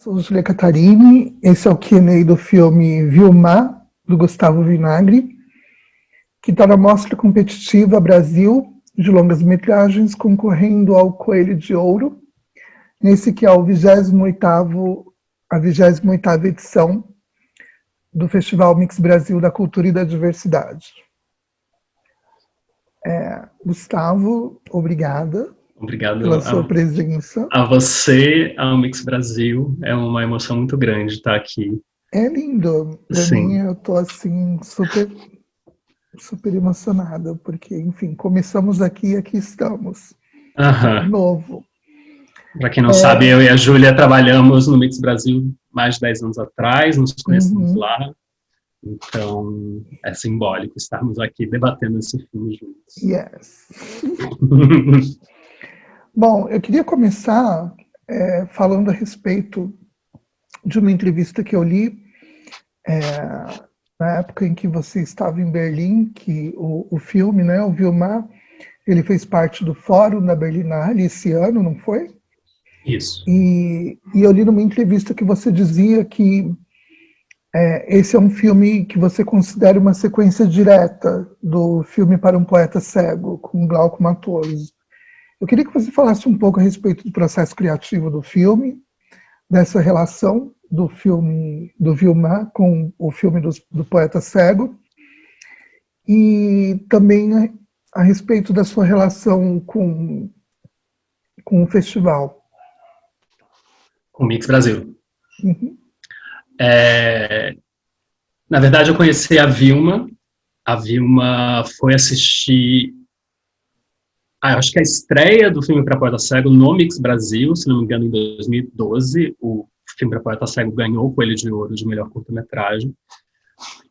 Sou Julia Catarini, esse é o Q&A do filme Vilmar, do Gustavo Vinagre, que está na Mostra Competitiva Brasil de longas-metragens, concorrendo ao Coelho de Ouro, nesse que é o a 28ª edição do Festival Mix Brasil da Cultura e da Diversidade. Gustavo, obrigada. Obrigado pela sua presença. A você, ao Mix Brasil. É uma emoção muito grande estar aqui. É lindo. Para mim, eu estou assim, super emocionada, porque, enfim, começamos aqui e aqui estamos. De novo. Para quem não sabe, eu e a Júlia trabalhamos no Mix Brasil mais de 10 anos atrás, nos conhecemos lá. Então, é simbólico estarmos aqui debatendo esse filme juntos. Yes. Bom, eu queria começar falando a respeito de uma entrevista que eu li na época em que você estava em Berlim, que o filme, né, o Vilmar, ele fez parte do Fórum da Berlinale esse ano, não foi? Isso. E eu li numa entrevista que você dizia que esse é um filme que você considera uma sequência direta do filme Para um Poeta Cego, com Glauco Matoso. Eu queria que você falasse um pouco a respeito do processo criativo do filme, dessa relação do filme do Vilmar com o filme do Poeta Cego, e também a respeito da sua relação com o festival. Com o Mix Brasil. Na verdade, eu conheci a Vilma. A Vilma foi assistir... acho que a estreia do filme Para Poeta Cego no Mix Brasil, se não me engano, em 2012, o filme Para Poeta Cego ganhou o Coelho de Ouro de melhor curta-metragem.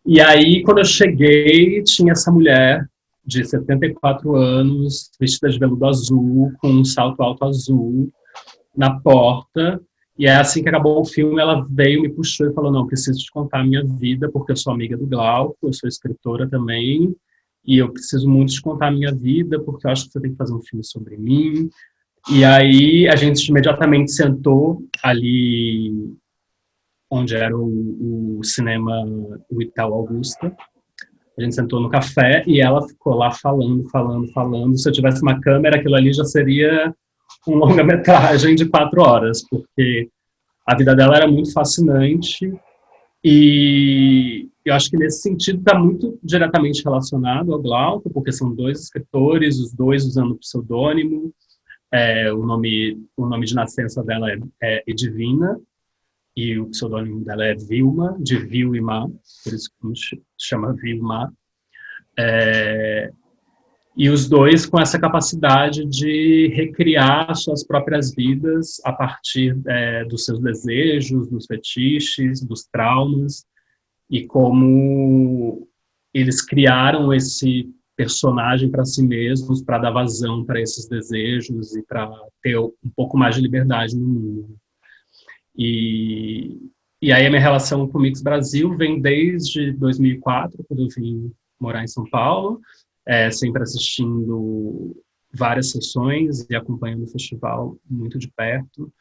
E aí, quando eu cheguei, tinha essa mulher de 74 anos, vestida de veludo azul, com um salto alto azul, na porta. E é assim que acabou o filme, ela veio, me puxou e falou: não, preciso te contar a minha vida, porque eu sou amiga do Glauco, eu sou escritora também, e eu preciso muito te contar a minha vida, porque eu acho que você tem que fazer um filme sobre mim. E aí a gente imediatamente sentou ali onde era o cinema, o Itaú Augusta. A gente sentou no café e ela ficou lá falando. Se eu tivesse uma câmera, aquilo ali já seria um longa-metragem de 4 horas, porque a vida dela era muito fascinante. E eu acho que nesse sentido está muito diretamente relacionado ao Glauco, porque são 2 escritores, os 2 usando pseudônimo. O nome de nascença dela é Edivina, e o pseudônimo dela é Vilma, de Vil e Mar, por isso que se chama Vilmar. E os 2 com essa capacidade de recriar suas próprias vidas a partir dos seus desejos, dos fetiches, dos traumas, e como eles criaram esse personagem para si mesmos, para dar vazão para esses desejos e para ter um pouco mais de liberdade no mundo. E aí a minha relação com o Mix Brasil vem desde 2004, quando eu vim morar em São Paulo, sempre assistindo várias sessões e acompanhando o festival muito de perto.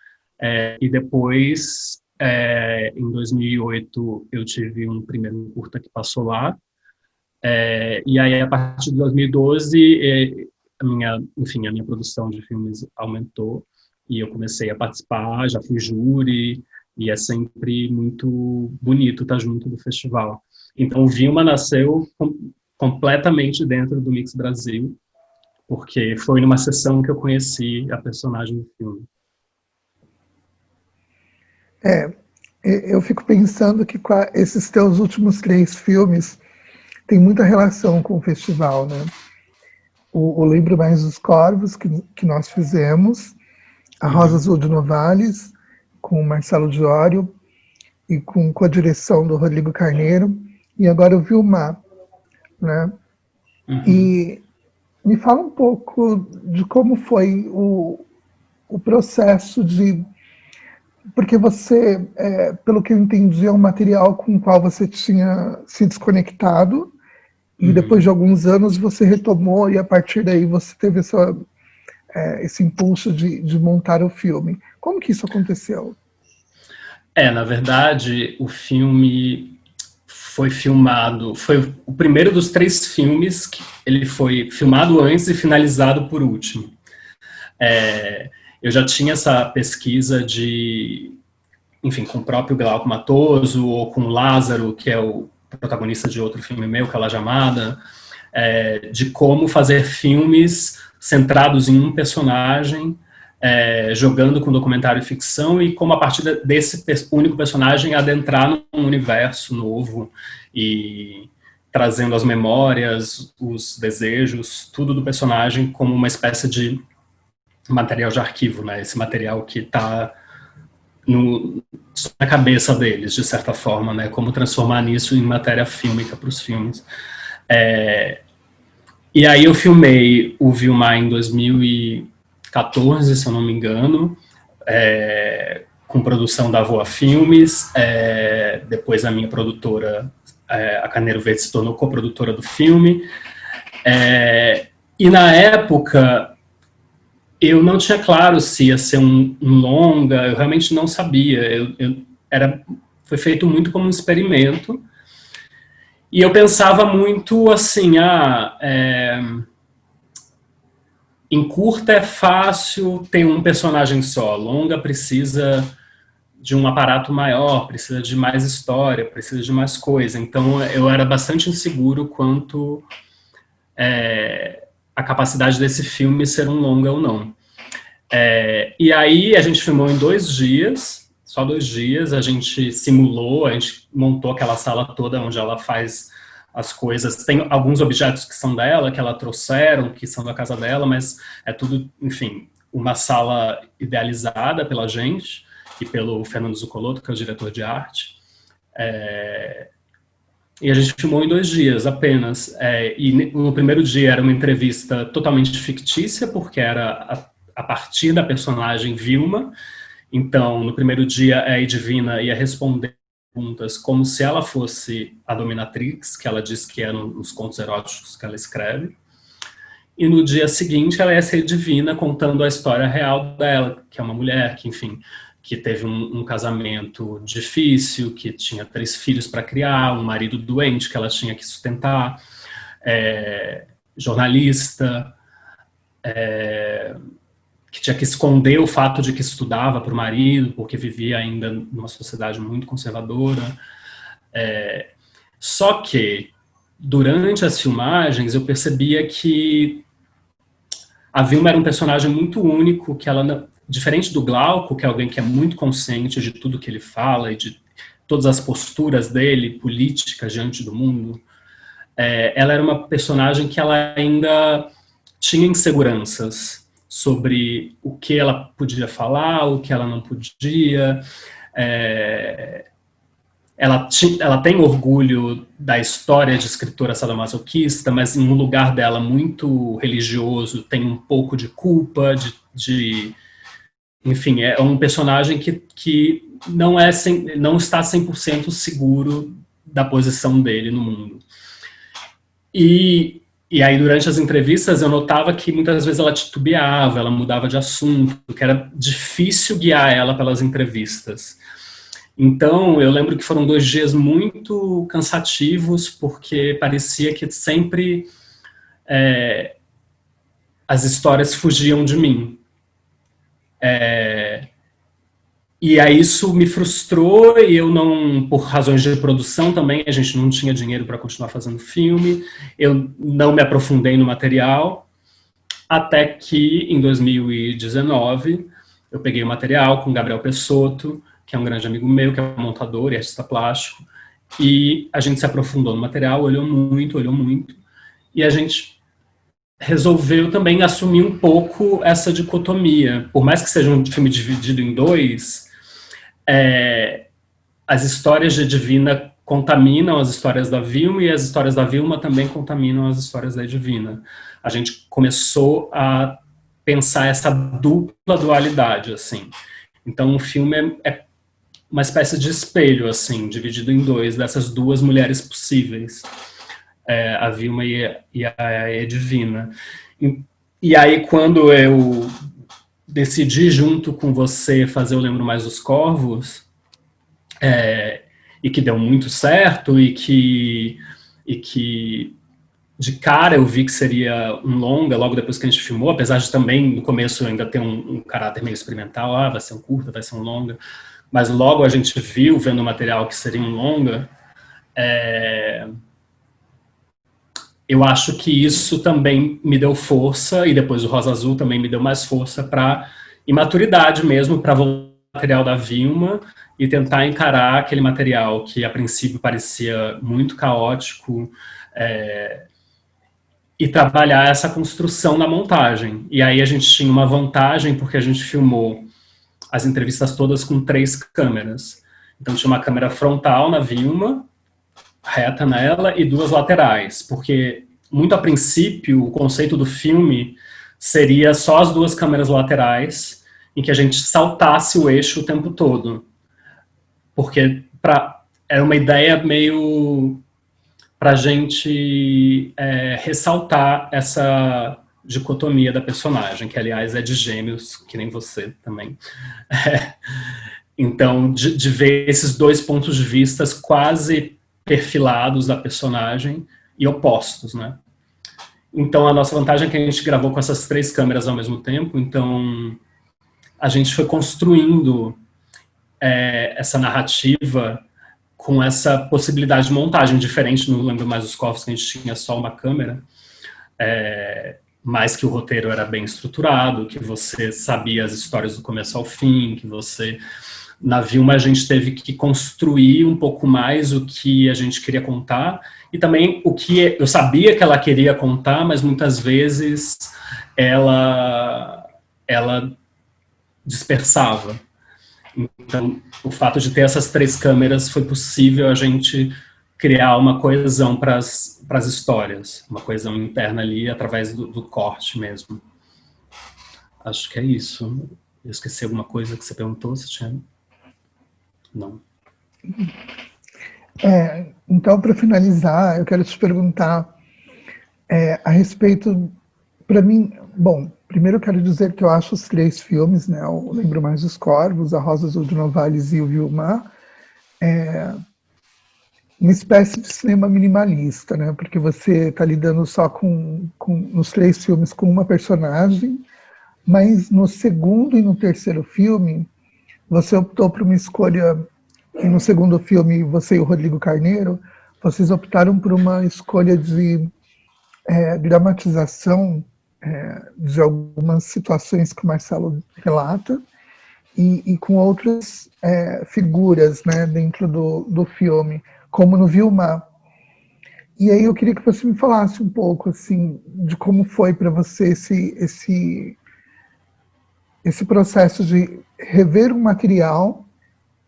E depois, em 2008, eu tive um primeiro curta que passou lá. E aí, a partir de 2012, a minha produção de filmes aumentou e eu comecei a participar, já fui júri, e é sempre muito bonito estar junto do festival. Então, o Vilma nasceu completamente dentro do Mix Brasil, porque foi numa sessão que eu conheci a personagem do filme. Eu fico pensando que esses teus últimos 3 filmes têm muita relação com o festival, né? O Lembro Mais dos Corvos, que nós fizemos, A Rosa Azul de Novales, com o Marcelo Diório, e com a direção do Rodrigo Carneiro, e agora o Vilmar, né? E me fala um pouco de como foi o processo de... Porque você, pelo que eu entendi, é um material com o qual você tinha se desconectado, e depois de alguns anos você retomou, e a partir daí você teve esse impulso de montar o filme. Como que isso aconteceu? Na verdade, o filme foi filmado, foi o primeiro dos 3 filmes que ele foi filmado antes e finalizado por último. Eu já tinha essa pesquisa enfim, com o próprio Glauco Matoso, ou com o Lázaro, que é o protagonista de outro filme meu, que é La Jamada, de como fazer filmes centrados em um personagem, jogando com documentário e ficção, e como a partir desse único personagem adentrar num universo novo e trazendo as memórias, os desejos, tudo do personagem como uma espécie de material de arquivo, né? Esse material que está na cabeça deles, de certa forma, né? Como transformar isso em matéria fílmica para os filmes. E aí eu filmei o Vilmar em 2014, se eu não me engano, com produção da Voa Filmes, depois a minha produtora, a Carneiro Verde, se tornou coprodutora do filme, e na época eu não tinha claro se ia ser um longa, eu realmente não sabia, foi feito muito como um experimento, e eu pensava muito assim, em curta é fácil ter um personagem só, longa precisa de um aparato maior, precisa de mais história, precisa de mais coisa. Então eu era bastante inseguro quanto a capacidade desse filme ser um longa ou não. E aí a gente filmou em 2 dias, só 2 dias, a gente simulou, a gente montou aquela sala toda onde ela faz as coisas. Tem alguns objetos que são dela, que ela trouxeram, que são da casa dela, mas é tudo, enfim, uma sala idealizada pela gente e pelo Fernando Zuccoloto, que é o diretor de arte. E a gente filmou em 2 dias apenas. E no primeiro dia era uma entrevista totalmente fictícia, porque era a partir da personagem Vilma. Então, no primeiro dia, a Edvina ia responder perguntas como se ela fosse a dominatrix, que ela diz que é nos contos eróticos que ela escreve. E no dia seguinte, ela ia ser Edvina contando a história real dela, que é uma mulher que, enfim, que teve um casamento difícil, que tinha 3 filhos para criar, um marido doente que ela tinha que sustentar, jornalista, que tinha que esconder o fato de que estudava para o marido, porque vivia ainda numa sociedade muito conservadora. Só que, durante as filmagens, eu percebia que a Vilma era um personagem muito único, que ela, diferente do Glauco, que é alguém que é muito consciente de tudo que ele fala e de todas as posturas dele, políticas diante do mundo, ela era uma personagem que ela ainda tinha inseguranças sobre o que ela podia falar, o que ela não podia. Ela tem orgulho da história de escritora sadomasoquista, mas em um lugar dela muito religioso, tem um pouco de culpa, enfim, é um personagem que não está 100% seguro da posição dele no mundo. E aí, durante as entrevistas, eu notava que muitas vezes ela titubeava, ela mudava de assunto, que era difícil guiar ela pelas entrevistas. Então, eu lembro que foram 2 dias muito cansativos, porque parecia que sempre as histórias fugiam de mim. E aí isso me frustrou, e eu não, por razões de produção também, a gente não tinha dinheiro para continuar fazendo filme, eu não me aprofundei no material, até que em 2019 eu peguei o material com Gabriel Pessotto, que é um grande amigo meu, que é montador e artista plástico, e a gente se aprofundou no material, olhou muito, e a gente resolveu também assumir um pouco essa dicotomia. Por mais que seja um filme dividido em 2, as histórias de Edvina contaminam as histórias da Vilma, e as histórias da Vilma também contaminam as histórias da Edvina. A gente começou a pensar essa dupla dualidade, assim. Então o filme é uma espécie de espelho, assim, dividido em 2, dessas 2 mulheres possíveis, a Vilma e a Edvina. E aí, quando eu decidi, junto com você, fazer Eu Lembro Mais dos Corvos, e que deu muito certo, e que de cara eu vi que seria um longa, logo depois que a gente filmou, apesar de também no começo ainda ter um caráter meio experimental, vai ser um curta, vai ser um longa, mas logo a gente viu, vendo o material, que seria um longa. Eu acho que isso também me deu força, e depois o Rosa Azul também me deu mais força para, e maturidade mesmo, para voltar ao material da Vilma e tentar encarar aquele material que a princípio parecia muito caótico, e trabalhar essa construção na montagem. E aí a gente tinha uma vantagem, porque a gente filmou as entrevistas todas com 3 câmeras. Então tinha uma câmera frontal na Vilma, reta nela, e 2 laterais, porque muito a princípio o conceito do filme seria só as 2 câmeras laterais, em que a gente saltasse o eixo o tempo todo, porque era uma ideia meio para a gente ressaltar essa dicotomia da personagem, que aliás é de gêmeos, que nem você também. Então, de ver esses 2 pontos de vista quase perfilados da personagem e opostos, né? Então, a nossa vantagem é que a gente gravou com essas 3 câmeras ao mesmo tempo, então a gente foi construindo essa narrativa com essa possibilidade de montagem diferente. Não lembro mais os corpos, que a gente tinha só uma câmera, mas que o roteiro era bem estruturado, que você sabia as histórias do começo ao fim, que você... Na Vilma a gente teve que construir um pouco mais o que a gente queria contar, e também o que eu sabia que ela queria contar, mas muitas vezes ela dispersava. Então, o fato de ter essas 3 câmeras foi possível a gente criar uma coesão para as histórias, uma coesão interna ali através do corte mesmo. Acho que é isso. Eu esqueci alguma coisa que você perguntou, você tinha... Não. Então, para finalizar, eu quero te perguntar a respeito, para mim, bom, primeiro eu quero dizer que eu acho os 3 filmes, né, o Lembro Mais dos Corvos, A Rosa Azul de Novalis e o Vilma, uma espécie de cinema minimalista, né, porque você está lidando só nos 3 filmes com uma personagem, mas no segundo e no terceiro filme, você optou por uma escolha, e no segundo filme, você e o Rodrigo Carneiro, vocês optaram por uma escolha de dramatização de algumas situações que o Marcelo relata, e com outras figuras, né, dentro do filme, como no Vilma. E aí eu queria que você me falasse um pouco assim, de como foi para você esse processo de rever um material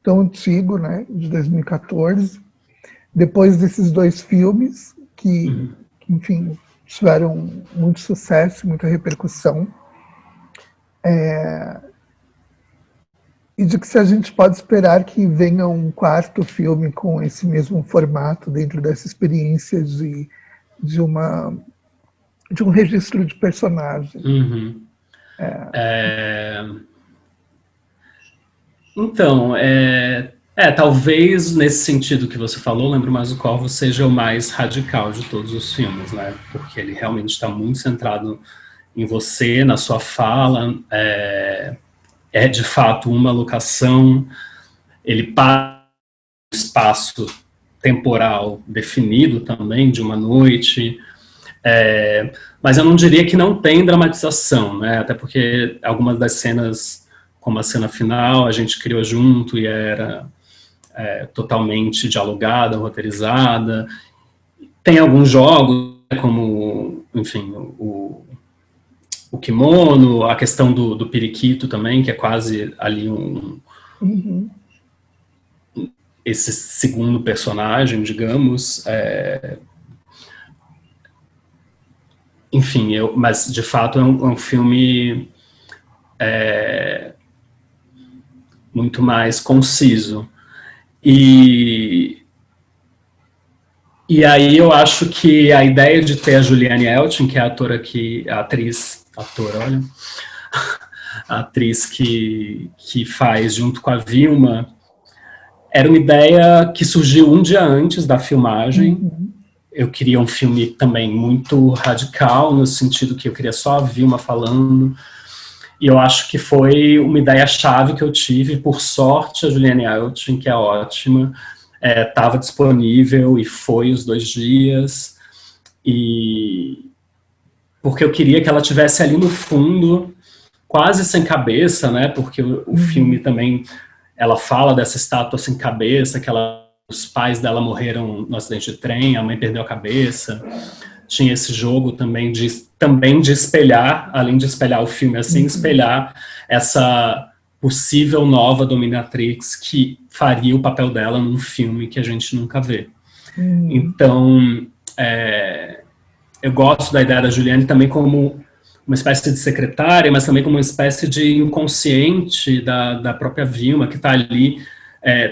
tão antigo, né, de 2014, depois desses 2 filmes que enfim, tiveram muito sucesso, muita repercussão, e de que se a gente pode esperar que venha um 4º filme com esse mesmo formato dentro dessa experiência de um registro de personagem. Então, talvez nesse sentido que você falou, Lembro Mais do Corvo seja o mais radical de todos os filmes, né? Porque ele realmente está muito centrado em você, na sua fala, é de fato uma locação, ele passa um espaço temporal definido também, de uma noite, mas eu não diria que não tem dramatização, né? Até porque algumas das cenas, como a cena final, a gente criou junto e era totalmente dialogada, roteirizada. Tem alguns jogos, como, enfim, o kimono, a questão do periquito também, que é quase ali esse segundo personagem, digamos. Enfim, mas de fato é um filme muito mais conciso. E aí eu acho que a ideia de ter a Juliane Elting, que é a atriz que faz junto com a Vilma, Era uma ideia que surgiu um dia antes da filmagem. Eu queria um filme também muito radical, no sentido que eu queria só a Vilma falando. E eu acho que foi uma ideia-chave que eu tive. Por sorte, a Juliane Elting, que é ótima, estava disponível e foi os 2 dias. E porque eu queria que ela tivesse ali no fundo, quase sem cabeça, né? Porque o filme também, ela fala dessa estátua sem cabeça, que os pais dela morreram no acidente de trem, a mãe perdeu a cabeça. Tinha esse jogo também de espelhar, além de espelhar o filme assim, espelhar essa possível nova dominatrix que faria o papel dela num filme que a gente nunca vê. Então, eu gosto da ideia da Juliane também como uma espécie de secretária, mas também como uma espécie de inconsciente da própria Vilma, que está ali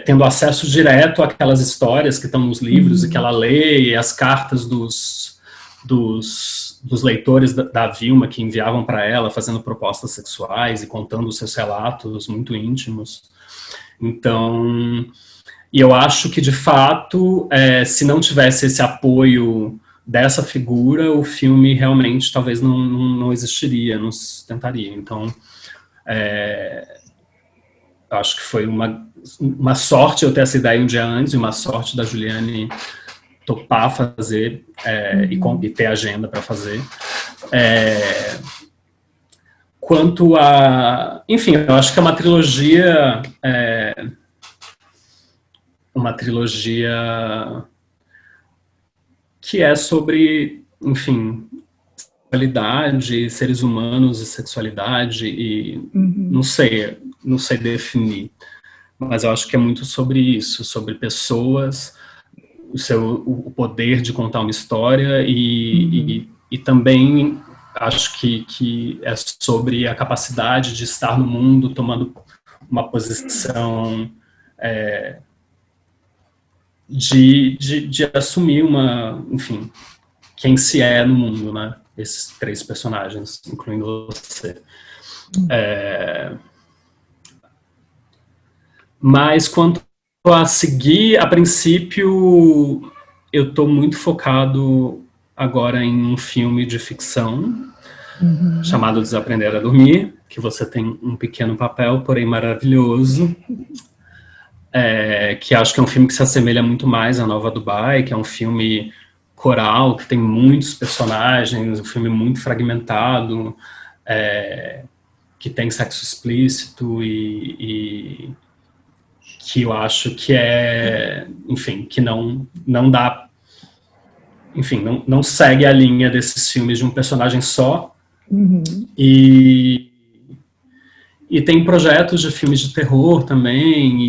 tendo acesso direto àquelas histórias que estão nos livros e que ela lê, e as cartas dos leitores da Vilma que enviavam para ela, fazendo propostas sexuais e contando os seus relatos muito íntimos. Então, e eu acho que, de fato, se não tivesse esse apoio dessa figura, o filme realmente talvez não existiria, não se sustentaria. Então, eu acho que foi uma sorte eu ter essa ideia um dia antes, e uma sorte da Juliane topar fazer e ter agenda para fazer. Quanto a... Enfim, eu acho que é uma trilogia que é sobre, enfim, sexualidade, seres humanos e sexualidade, e não sei definir, mas eu acho que é muito sobre isso, sobre pessoas, o poder de contar uma história e também acho que é sobre a capacidade de estar no mundo tomando uma posição de assumir enfim, quem se é no mundo, né? Esses 3 personagens, incluindo você. Mas quanto a seguir, a princípio, eu estou muito focado agora em um filme de ficção chamado Desaprender a Dormir, que você tem um pequeno papel, porém maravilhoso, que acho que é um filme que se assemelha muito mais a Nova Dubai, que é um filme coral, que tem muitos personagens, um filme muito fragmentado, que tem sexo explícito e que eu acho que enfim, que não dá, enfim, não segue a linha desses filmes de um personagem só. E tem projetos de filmes de terror também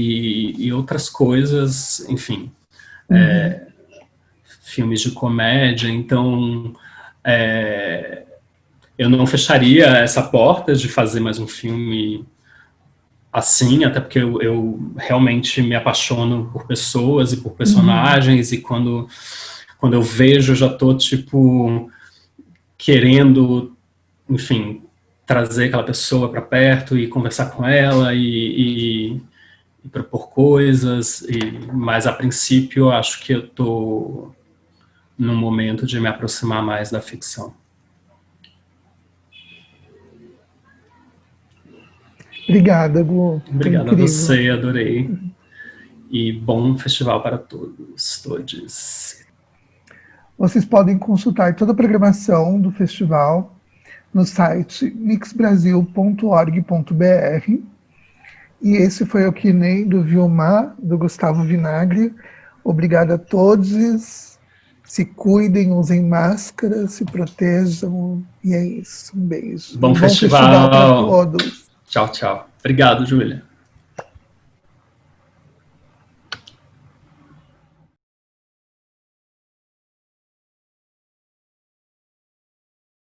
e outras coisas, enfim, filmes de comédia. Então, eu não fecharia essa porta de fazer mais um filme assim, até porque eu realmente me apaixono por pessoas e por personagens, e quando eu vejo, eu já tô, tipo, querendo, enfim, trazer aquela pessoa para perto e conversar com ela e propor coisas, mas a princípio eu acho que eu tô num momento de me aproximar mais da ficção. Obrigada, Gu. Obrigado a você, adorei. E bom festival para todos, todes. Vocês podem consultar toda a programação do festival no site mixbrasil.org.br. E esse foi o Q&A do Vilmar, do Gustavo Vinagre. Obrigada a todos. Se cuidem, usem máscara, se protejam. E é isso. Um beijo. Bom festival para todos. Tchau, tchau. Obrigado, Júlia.